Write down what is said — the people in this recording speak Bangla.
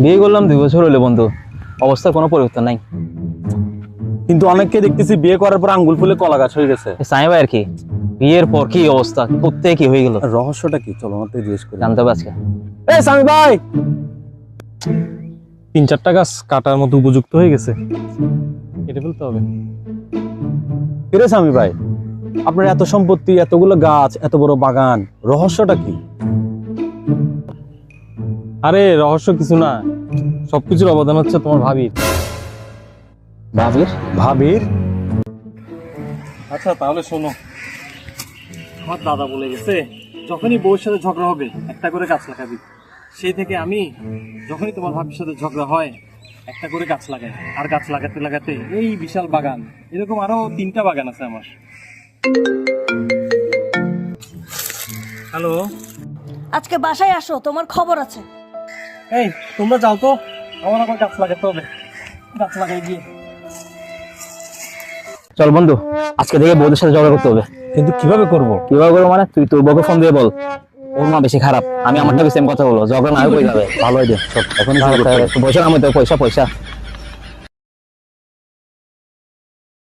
বিয়ে করলাম 2 বছর হলো বন্ধু, অবস্থার কোনো পরিবর্তন নাই। কিন্তু অনেককে দেখতেছি বিয়ে করার পর আঙ্গুল ফুলে কলা গাছ হয়ে গেছে। সাইবা আর কি, বিয়ের পর কি অবস্থা, কোত্থেকে কি হয়ে গেল রহস্যটা কি? চলো আমাকে জিজ্ঞেস করি। জানতে হবে আজকে। এই স্বামী ভাই, 3-4টা গাছ কাটার মতো উপযুক্ত হয়ে গেছে, কেটে ফেলতে হবে। কিরে স্বামী ভাই, আপনার এত সম্পত্তি, এতগুলো গাছ, এত বড় বাগান, রহস্যটা কি? আরে রহস্য কিছু না, সবকিছুর অবদান হচ্ছে তোমার ভাবির। ভাবির? ভাবির? আচ্ছা তাহলে শোনো, আমার দাদা বলে গেছে যখনই বউর সাথে ঝগড়া হবে একটা করে গাছ লাগাবি। সেই থেকে আমি যখনই তোমার ভাবির সাথে ঝগড়া হয় একটা করে গাছ লাগাই, আর গাছ লাগাতে লাগাতে এই বিশাল বাগান, এরকম আরো 3টা বাগান আছে আমার। হ্যালো, আজকে বাসায় আসো, তোমার খবর আছে। এই তোমরা যাও তো, আমার আবার গাছ লাগাতে হবে, গাছ লাগাই গিয়ে। চল বন্ধু, আজকে থেকে বউদের সাথে ঝগড়া করতে হবে। কিন্তু কিভাবে করব? কিভাবে করবো মানে, তুই তোর বউকে ফোন দিয়ে বল ওর মা বেশি খারাপ, আমি আমারটা সেম কথা বলো, ঝগড়া না হয়ে যাবে। ভালো আইডিয়া, চল এখনই পয়সা আমি তো পয়সা